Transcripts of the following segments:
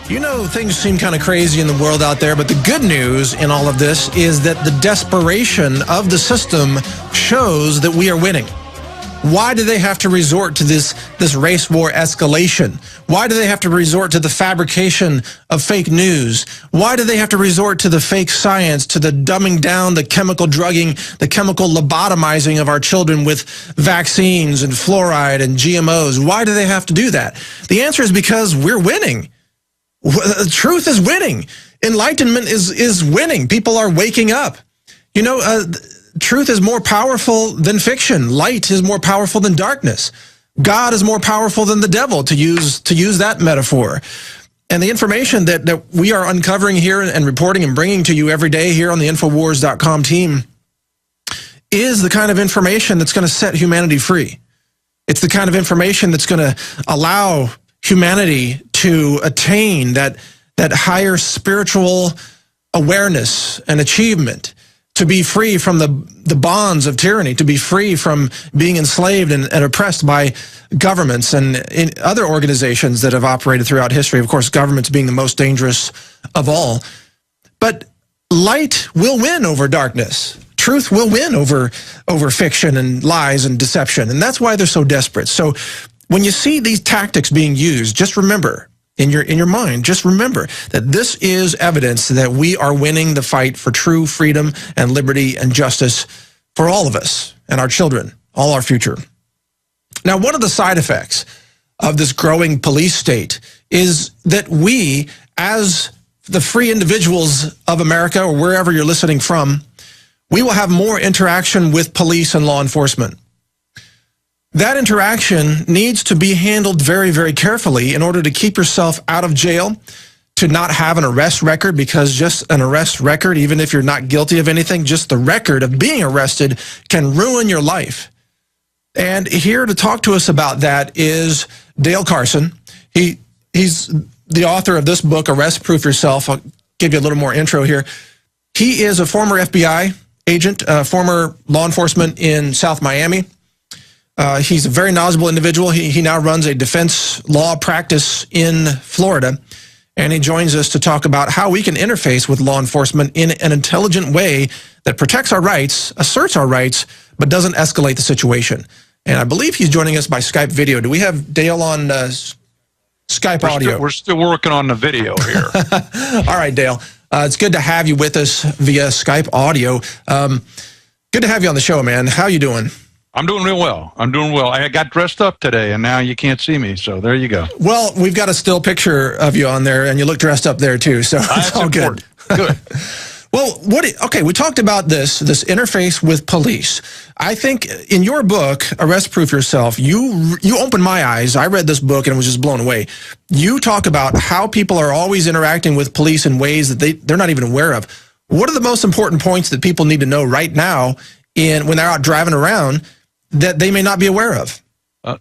You know, things seem kind of crazy in the world out there, but the good news in all of this is that the desperation of the system shows that we are winning. Why do they have to resort to this race war escalation? Why do they have to resort to the fabrication of fake news? Why do they have to resort to the fake science, to the dumbing down, the chemical drugging, the chemical lobotomizing of our children with vaccines and fluoride and GMOs? Why do they have to do that? The answer is because we're winning. Truth is winning. Enlightenment is winning. People are waking up. You know, truth is more powerful than fiction. Light is more powerful than darkness. God is more powerful than the devil, to use that metaphor. And the information that we are uncovering here and reporting and bringing to you every day here on the Infowars.com team is the kind of information that's going to set humanity free. It's the kind of information that's going to allow humanity to attain that higher spiritual awareness and achievement, to be free from the bonds of tyranny, to be free from being enslaved and oppressed by governments and in other organizations that have operated throughout history. Of course, governments being the most dangerous of all. But light will win over darkness. Truth will win over fiction and lies and deception. And that's why they're so desperate. So when you see these tactics being used, just remember, in your mind, just remember that this is evidence that we are winning the fight for true freedom and liberty and justice for all of us and our children, all our future. Now, one of the side effects of this growing police state is that we, as the free individuals of America, or wherever you're listening from, we will have more interaction with police and law enforcement. That interaction needs to be handled very, very carefully in order to keep yourself out of jail, to not have an arrest record, because just an arrest record, even if you're not guilty of anything, just the record of being arrested can ruin your life. And here to talk to us about that is Dale Carson. He's the author of this book, Arrest Proof Yourself. I'll give you a little more intro here. He is a former FBI agent, former law enforcement in South Miami. He's a very knowledgeable individual. He now runs a defense law practice in Florida, and he joins us to talk about how we can interface with law enforcement in an intelligent way that protects our rights, asserts our rights, but doesn't escalate the situation. And I believe he's joining us by Skype video. Do we have Dale on Skype audio? We're still working on the video here. All right, Dale. It's good to have you with us via Skype audio. Good to have you on the show, man. How you doing? I'm doing real well. I'm doing well. I got dressed up today, and now you can't see me, so there you go. Well, we've got a still picture of you on there, and you look dressed up there, too, so it's all good. Good. Well, okay, we talked about this interface with police. I think in your book, Arrest Proof Yourself, you opened my eyes. I read this book and was just blown away. You talk about how people are always interacting with police in ways that they're not even aware of. What are the most important points that people need to know right now when they're out driving around that they may not be aware of?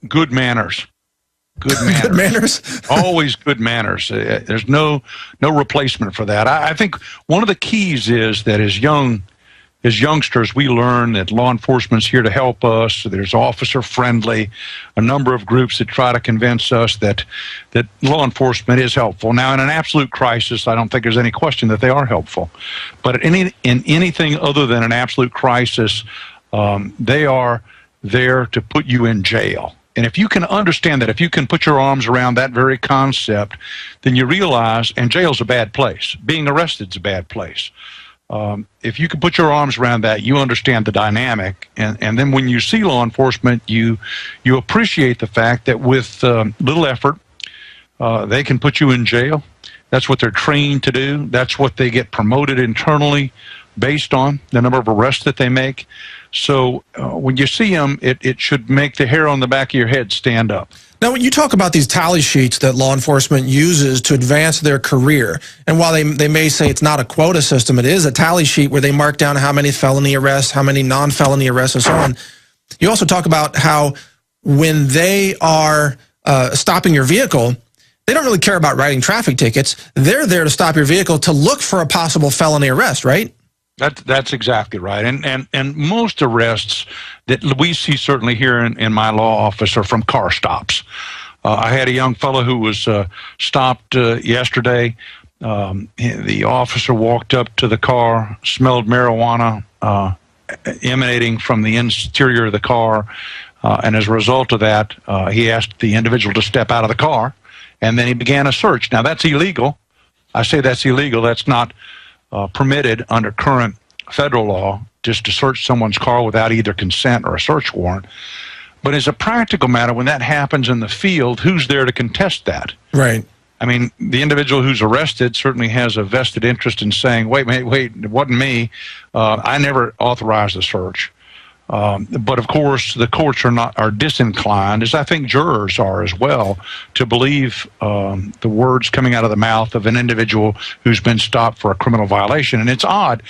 Good manners. Good manners. Good manners? Always good manners. There's no replacement for that. I think one of the keys is that as youngsters, we learn that law enforcement's here to help us. There's officer friendly, a number of groups that try to convince us that law enforcement is helpful. Now, in an absolute crisis, I don't think there's any question that they are helpful. But in anything other than an absolute crisis, they are there to put you in jail. And if you can understand that, if you can put your arms around that very concept, then you realize, and jail's a bad place. Being arrested's a bad place. If you can put your arms around that, you understand the dynamic. And then when you see law enforcement, you appreciate the fact that with little effort, they can put you in jail. That's what they're trained to do. That's what they get promoted internally based on the number of arrests that they make. So when you see them, it should make the hair on the back of your head stand up. Now, when you talk about these tally sheets that law enforcement uses to advance their career, and while they may say it's not a quota system, it is a tally sheet where they mark down how many felony arrests, how many non-felony arrests, and so on. You also talk about how when they are stopping your vehicle, they don't really care about writing traffic tickets. They're there to stop your vehicle to look for a possible felony arrest, right? That's exactly right. And most arrests that we see certainly here in my law office are from car stops. I had a young fellow who was stopped yesterday. The officer walked up to the car, smelled marijuana emanating from the interior of the car, and as a result of that, he asked the individual to step out of the car, and then he began a search. Now, that's illegal. I say that's illegal. That's not permitted under current federal law, just to search someone's car without either consent or a search warrant. But as a practical matter, when that happens in the field, who's there to contest that? Right. I mean, the individual who's arrested certainly has a vested interest in saying, wait, it wasn't me. I never authorized the search. But of course, the courts are disinclined, as I think jurors are as well, to believe the words coming out of the mouth of an individual who's been stopped for a criminal violation. And it's odd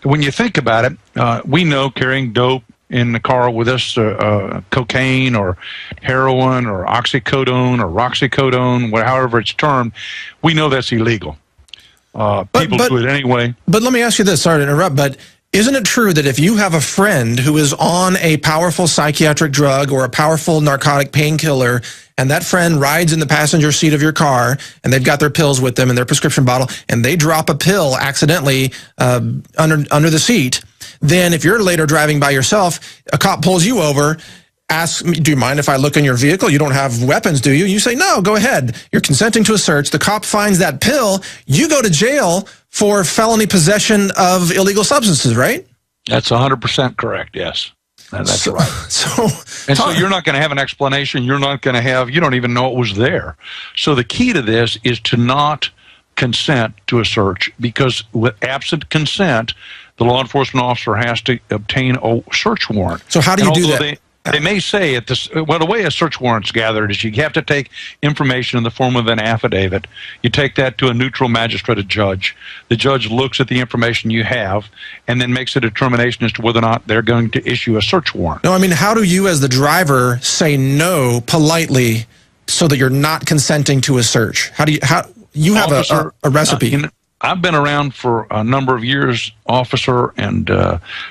when you think about it. We know carrying dope in the car with us, cocaine or heroin or oxycodone or roxycodone, however it's termed, we know that's illegal. People do it anyway. But let me ask you this, sorry to interrupt, but isn't it true that if you have a friend who is on a powerful psychiatric drug or a powerful narcotic painkiller, and that friend rides in the passenger seat of your car, and they've got their pills with them in their prescription bottle, and they drop a pill accidentally under the seat, then if you're later driving by yourself, a cop pulls you over, asks me, do you mind if I look in your vehicle? You don't have weapons, do you? You say, no, go ahead. You're consenting to a search. The cop finds that pill. You go to jail for felony possession of illegal substances, right? That's 100% correct, yes. That's right. So you're not going to have an explanation. You're not going to have, you don't even know it was there. So the key to this is to not consent to a search, because with absent consent, the law enforcement officer has to obtain a search warrant. So how do you do that? They may say at this, well, the way a search warrant's gathered is you have to take information in the form of an affidavit. You take that to a neutral magistrate, a judge. The judge looks at the information you have and then makes a determination as to whether or not they're going to issue a search warrant. No, I mean, how do you as the driver say no politely so that you're not consenting to a search? How you have a recipe? I've been around for a number of years, officer, and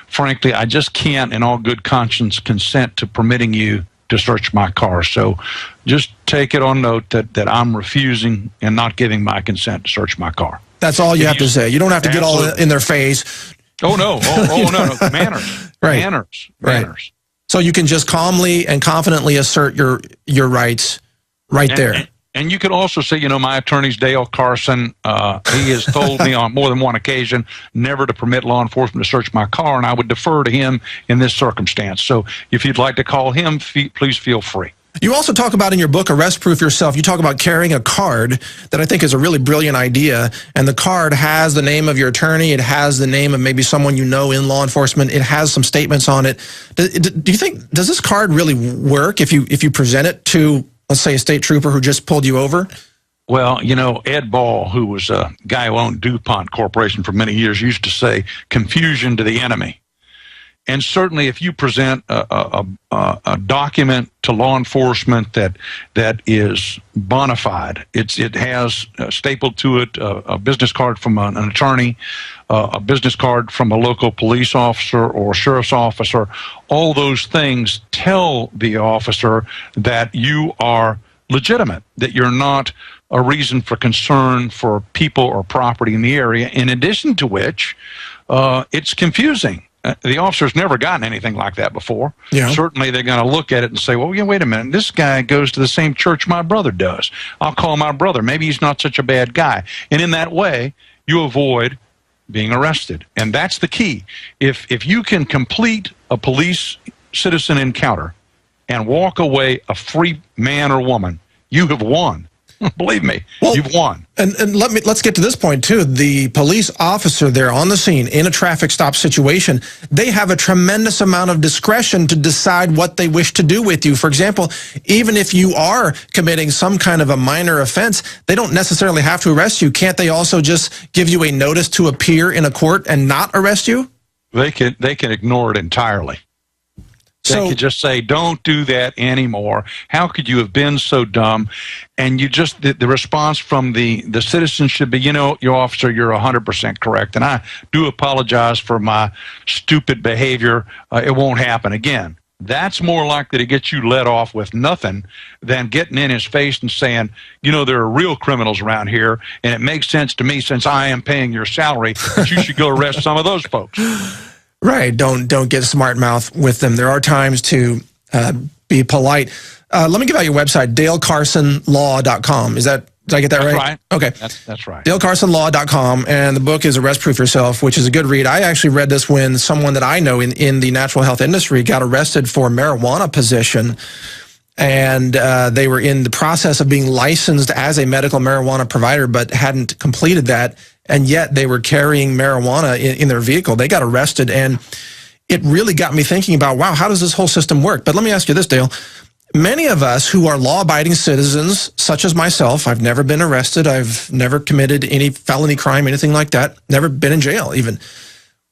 frankly, I just can't, in all good conscience, consent to permitting you to search my car. So just take it on note that I'm refusing and not giving my consent to search my car. That's all you have to say. You don't have to get all in their face. Oh, no. No. Manners. Right. Manners. Right. Manners. So you can just calmly and confidently assert your rights right there. And you could also say, my attorney's Dale Carson. He has told me on more than one occasion never to permit law enforcement to search my car, and I would defer to him in this circumstance. So if you'd like to call him, please feel free. You also talk about in your book, Arrest Proof Yourself, you talk about carrying a card that I think is a really brilliant idea, and the card has the name of your attorney, it has the name of maybe someone you know in law enforcement, it has some statements on it. Do you think, does this card really work if you present it to, let's say, a state trooper who just pulled you over? Well, Ed Ball, who was a guy who owned DuPont Corporation for many years, used to say, confusion to the enemy. And certainly if you present a document to law enforcement that is bona fide, it has stapled to it a business card from an attorney, a business card from a local police officer or sheriff's officer, all those things tell the officer that you are legitimate, that you're not a reason for concern for people or property in the area, in addition to which it's confusing. The officer's never gotten anything like that before. Yeah. Certainly they're going to look at it and say, well, wait a minute, this guy goes to the same church my brother does. I'll call my brother. Maybe he's not such a bad guy. And in that way, you avoid being arrested. And that's the key. If you can complete a police-citizen encounter and walk away a free man or woman, you have won. Believe me, you've won. And let's get to this point too. The police officer there on the scene in a traffic stop situation, they have a tremendous amount of discretion to decide what they wish to do with you. For example, even if you are committing some kind of a minor offense, they don't necessarily have to arrest you. Can't they also just give you a notice to appear in a court and not arrest you? They can ignore it entirely. They could just say, don't do that anymore. How could you have been so dumb? And you just, the response from the citizen should be, your officer, you're 100% correct. And I do apologize for my stupid behavior. It won't happen again. that's more likely to get you let off with nothing than getting in his face and saying, you know, there are real criminals around here, and it makes sense to me, since I am paying your salary, that you should go arrest some of those folks. Right. Don't get smart mouth with them. There are times to be polite. Let me give out your website, DaleCarsonLaw.com. Did I get that right? Okay. That's right. DaleCarsonLaw.com, and the book is Arrest Proof Yourself, which is a good read. I actually read this when someone that I know in the natural health industry got arrested for marijuana possession, and they were in the process of being licensed as a medical marijuana provider, but hadn't completed that, and yet they were carrying marijuana in their vehicle. They got arrested, and it really got me thinking about, wow, how does this whole system work? But let me ask you this, Dale. Many of us who are law-abiding citizens, such as myself, I've never been arrested, I've never committed any felony crime, anything like that, never been in jail even.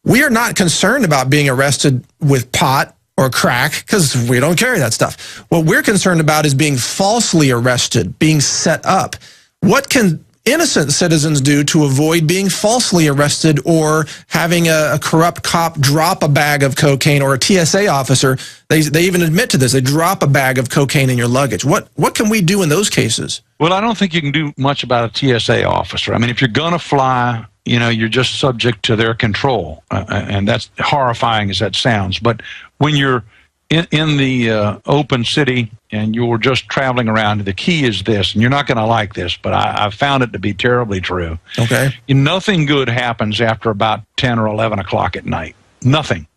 We are not concerned about being arrested with pot or crack because we don't carry that stuff. What we're concerned about is being falsely arrested, being set up. What can innocent citizens do to avoid being falsely arrested or having a corrupt cop drop a bag of cocaine, or a TSA officer? They even admit to this. They drop a bag of cocaine in your luggage. What can we do in those cases? Well, I don't think you can do much about a TSA officer. I mean, if you're going to fly, you know, you're just subject to their control. And that's horrifying as that sounds. But when you're in the open city and you're just traveling around, the key is this, and you're not going to like this, but I've found it to be terribly true. Okay. Nothing good happens after about 10 or 11 o'clock at night. Nothing.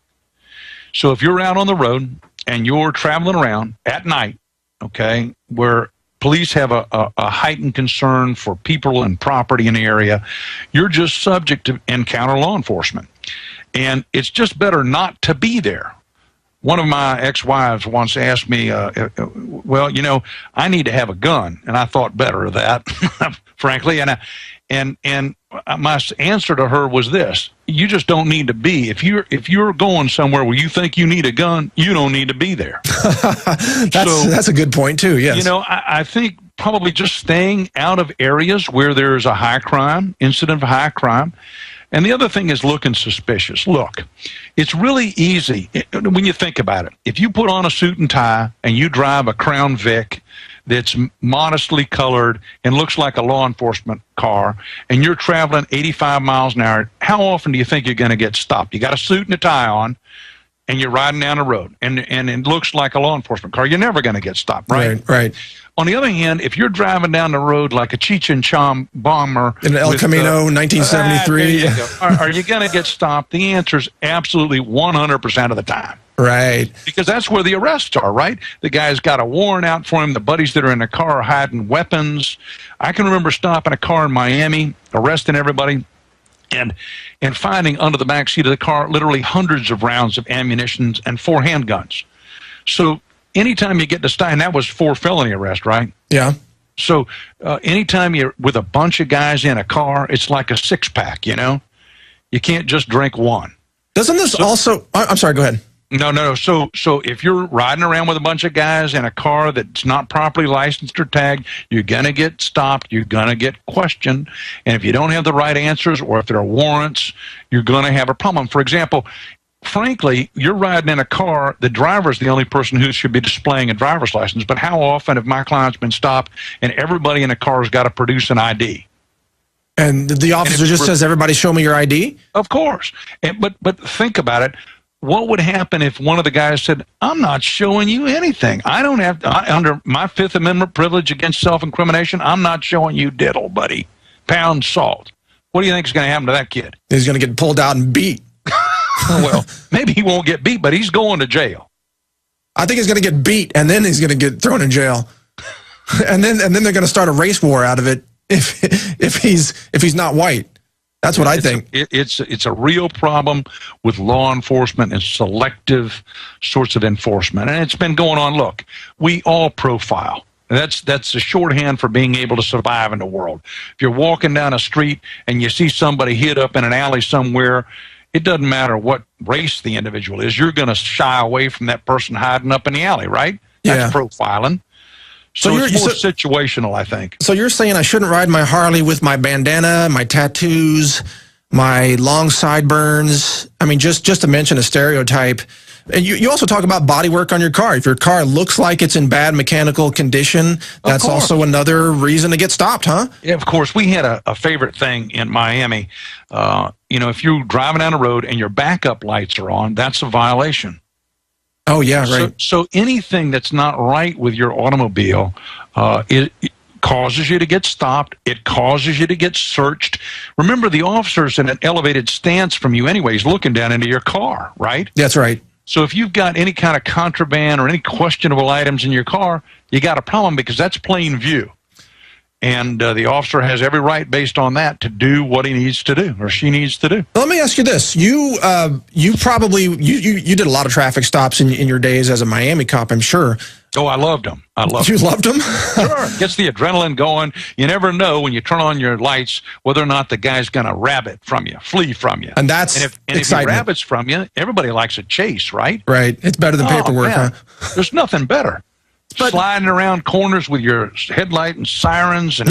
So if you're out on the road and you're traveling around at night, okay, where police have a heightened concern for people and property in the area, you're just subject to encounter law enforcement. And it's just better not to be there. One of my ex-wives once asked me, well, you know, I need to have a gun. And I thought better of that, frankly. And my answer to her was this: you just don't need to be. If you're going somewhere where you think you need a gun, you don't need to be there. That's a good point too, yes. You know, I think probably just staying out of areas where there's a high crime, incident of high crime. And the other thing is looking suspicious. Look, it's really easy when you think about it. If you put on a suit and tie and you drive a Crown Vic that's modestly colored and looks like a law enforcement car, and you're traveling 85 miles an hour, how often do you think you're going to get stopped? You got a suit and a tie on, and you're riding down the road, and it looks like a law enforcement car. You're never going to get stopped, right? Right. On the other hand, if you're driving down the road like a Cheech and Chong bomber in El Camino, 1973, are you going to get stopped? The answer is absolutely 100% of the time. Right. Because that's where the arrests are, right? The guy's got a warrant out for him. The buddies that are in the car are hiding weapons. I can remember stopping a car in Miami, arresting everybody, and finding under the back seat of the car literally hundreds of rounds of ammunition and 4 handguns. So anytime you get to stop, and that was 4 felony arrests, right? Yeah. So anytime you're with a bunch of guys in a car, it's like a 6-pack, you know? You can't just drink one. Doesn't this also... I'm sorry, go ahead. No. So if you're riding around with a bunch of guys in a car that's not properly licensed or tagged, you're going to get stopped. You're going to get questioned. And if you don't have the right answers, or if there are warrants, you're going to have a problem. For example, frankly, you're riding in a car, the driver's the only person who should be displaying a driver's license. But how often have my clients been stopped and everybody in the car has got to produce an ID? And the officer just says, everybody show me your ID? Of course. But think about it. What would happen if one of the guys said, I'm not showing you anything. I don't have, under my Fifth Amendment privilege against self-incrimination, I'm not showing you diddle, buddy. Pound salt. What do you think is going to happen to that kid? He's going to get pulled out and beat. Well, maybe he won't get beat, but he's going to jail. I think he's going to get beat, and then he's going to get thrown in jail. and then they're going to start a race war out of it if he's not white. That's what I think. It's a real problem with law enforcement and selective sorts of enforcement. And it's been going on. Look, we all profile. That's a shorthand for being able to survive in the world. If you're walking down a street and you see somebody hid up in an alley somewhere, it doesn't matter what race the individual is. You're going to shy away from that person hiding up in the alley, right? That's profiling. So it's more situational, I think. So you're saying I shouldn't ride my Harley with my bandana, my tattoos, my long sideburns. I mean, just to mention a stereotype, And you also talk about body work on your car. If your car looks like it's in bad mechanical condition, that's also another reason to get stopped, huh? Yeah, of course. We had a favorite thing in Miami. If you're driving down the road and your backup lights are on, that's a violation. Oh, yeah, right. So anything that's not right with your automobile, it causes you to get stopped. It causes you to get searched. Remember, the officer's in an elevated stance from you anyways, looking down into your car, right? That's right. So if you've got any kind of contraband or any questionable items in your car, you got a problem because that's plain view. And the officer has every right based on that to do what he needs to do or she needs to do. Let me ask you this. You probably did a lot of traffic stops in your days as a Miami cop, I'm sure. Oh, I loved them. You loved them? Sure. Gets the adrenaline going. You never know when you turn on your lights whether or not the guy's going to rabbit from you, flee from you. And that's if he rabbits from you, everybody likes a chase, right? Right. It's better than paperwork, huh? There's nothing better. But sliding around corners with your headlight and sirens and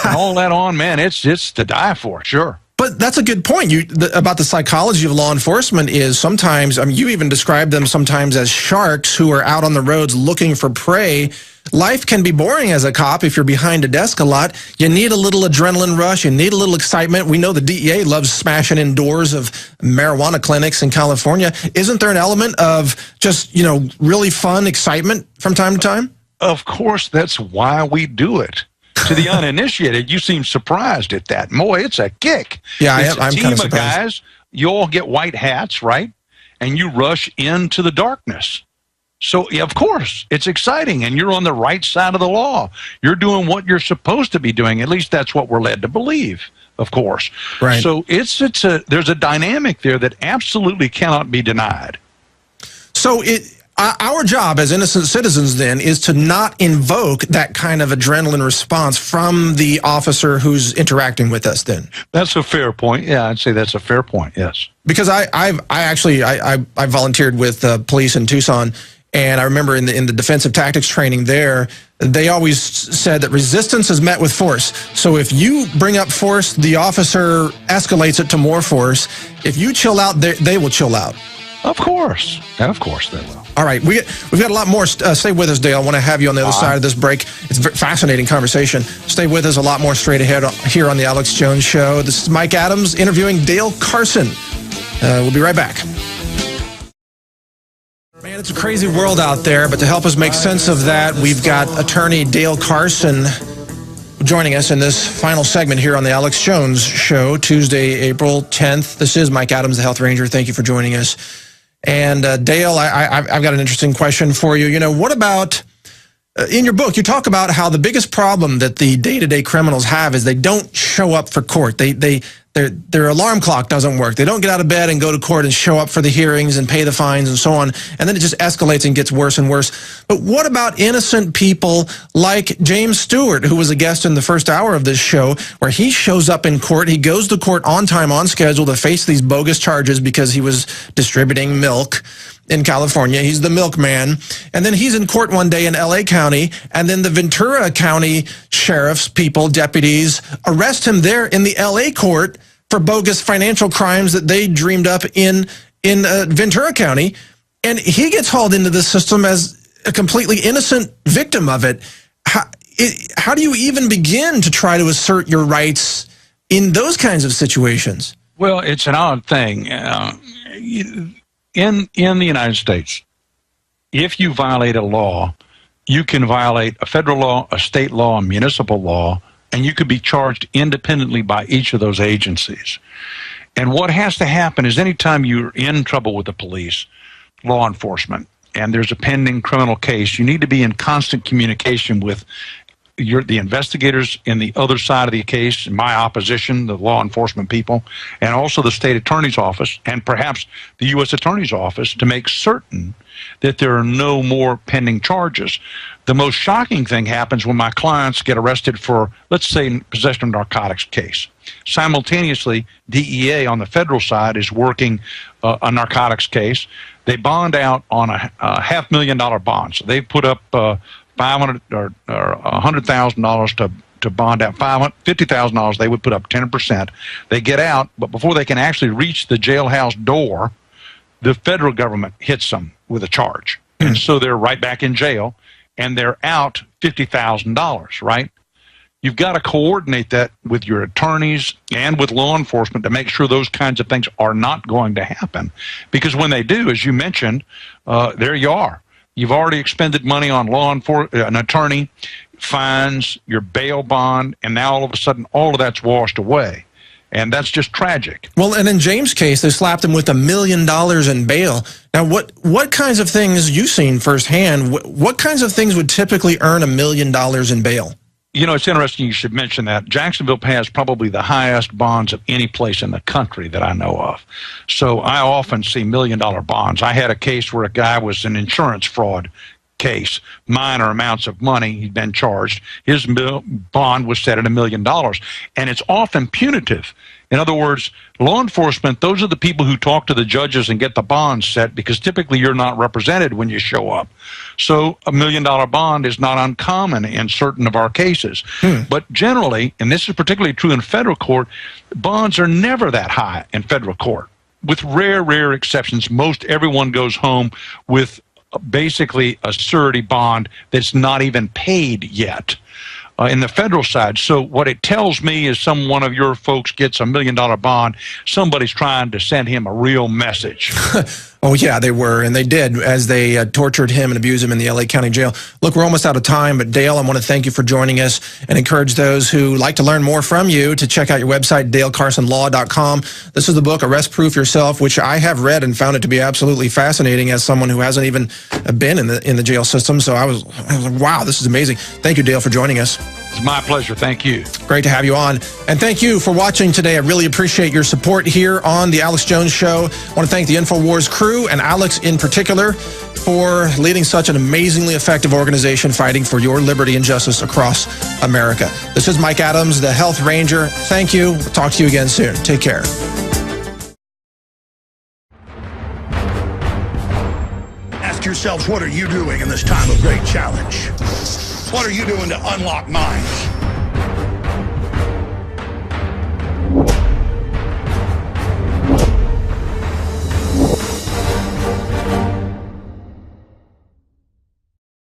all that on, man, it's to die for, sure. But that's a good point. About the psychology of law enforcement is sometimes, you even describe them sometimes as sharks who are out on the roads looking for prey. Life can be boring as a cop if you're behind a desk a lot. You need a little adrenaline rush. You need a little excitement. We know the DEA loves smashing in doors of marijuana clinics in California. Isn't there an element of just, really fun excitement from time to time? Of course, that's why we do it. To the uninitiated, you seem surprised at that. Boy, it's a kick. Yeah, I'm kind of surprised. Guys, you all get white hats, right? And you rush into the darkness. So, yeah, of course, it's exciting, and you're on the right side of the law. You're doing what you're supposed to be doing. At least that's what we're led to believe, of course. Right. So there's a dynamic there that absolutely cannot be denied. So our job as innocent citizens, then, is to not invoke that kind of adrenaline response from the officer who's interacting with us, then. That's a fair point. Yeah, I'd say that's a fair point, yes. Because I volunteered with police in Tucson, and I remember in the defensive tactics training there, they always said that resistance is met with force. So if you bring up force, the officer escalates it to more force. If you chill out, they will chill out. Of course they will. All right, we've got a lot more. Stay with us, Dale. I want to have you on the other side of this break. It's a fascinating conversation. Stay with us. A lot more straight ahead here on the Alex Jones Show. This is Mike Adams interviewing Dale Carson. We'll be right back. Man, it's a crazy world out there, but to help us make sense of that, we've got attorney Dale Carson joining us in this final segment here on the Alex Jones Show, Tuesday, April 10th. This is Mike Adams, the Health Ranger. Thank you for joining us. And Dale, I've got an interesting question for you. What about, in your book, you talk about how the biggest problem that the day-to-day criminals have is they don't show up for court. Their alarm clock doesn't work. They don't get out of bed and go to court and show up for the hearings and pay the fines and so on. And then it just escalates and gets worse and worse. But what about innocent people like James Stewart, who was a guest in the first hour of this show, where he shows up in court, he goes to court on time, on schedule to face these bogus charges because he was distributing milk in California. He's the milkman. And then he's in court one day in LA County, and then the Ventura County sheriff's deputies arrest him there in the LA court for bogus financial crimes that they dreamed up in Ventura County. And he gets hauled into the system as a completely innocent victim of it. How do you even begin to try to assert your rights in those kinds of situations? Well, it's an odd thing. In the United States, if you violate a law, you can violate a federal law, a state law, a municipal law, and you could be charged independently by each of those agencies. And what has to happen is anytime you're in trouble with the police, law enforcement, and there's a pending criminal case, you need to be in constant communication with the investigators in the other side of the case, my opposition, the law enforcement people, and also the state attorney's office, and perhaps the U.S. attorney's office, to make certain that there are no more pending charges. The most shocking thing happens when my clients get arrested for, let's say, possession of narcotics case. Simultaneously, DEA on the federal side is working a narcotics case. They bond out on a $500,000 bond. So they've put up $500,000 or $100,000 to bond out. $50,000, they would put up 10%. They get out, but before they can actually reach the jailhouse door, the federal government hits them with a charge. And so they're right back in jail, and they're out $50,000, right? You've got to coordinate that with your attorneys and with law enforcement to make sure those kinds of things are not going to happen. Because when they do, as you mentioned, there you are. You've already expended money on an attorney, fines, your bail bond, and now all of a sudden all of that's washed away. And that's just tragic. Well, and in James' case, they slapped him with $1 million in bail. Now, what kinds of things you've seen firsthand, what kinds of things would typically earn $1 million in bail? You know, it's interesting you should mention that. Jacksonville has probably the highest bonds of any place in the country that I know of. So I often see $1 million bonds. I had a case where a guy was an insurance fraud case, minor amounts of money he'd been charged. His bond was set at $1 million, and it's often punitive. In other words, law enforcement, those are the people who talk to the judges and get the bond set, because typically you're not represented when you show up. So $1 million bond is not uncommon in certain of our cases. But generally, and this is particularly true in federal court, bonds are never that high in federal court. With rare exceptions, most everyone goes home with basically a surety bond that's not even paid yet in the federal side. So what it tells me is one of your folks gets $1 million bond, somebody's trying to send him a real message. Oh, yeah, they were, and they did, as they tortured him and abused him in the L.A. County Jail. Look, we're almost out of time, but Dale, I want to thank you for joining us and encourage those who like to learn more from you to check out your website, dalecarsonlaw.com. This is the book, Arrest Proof Yourself, which I have read and found it to be absolutely fascinating as someone who hasn't even been in the jail system. So I was like, wow, this is amazing. Thank you, Dale, for joining us. It's my pleasure. Thank you. Great to have you on. And thank you for watching today. I really appreciate your support here on The Alex Jones Show. I want to thank the InfoWars crew and Alex in particular for leading such an amazingly effective organization fighting for your liberty and justice across America. This is Mike Adams, the Health Ranger. Thank you. We'll talk to you again soon. Take care. Ask yourselves, what are you doing in this time of great challenge? What are you doing to unlock minds?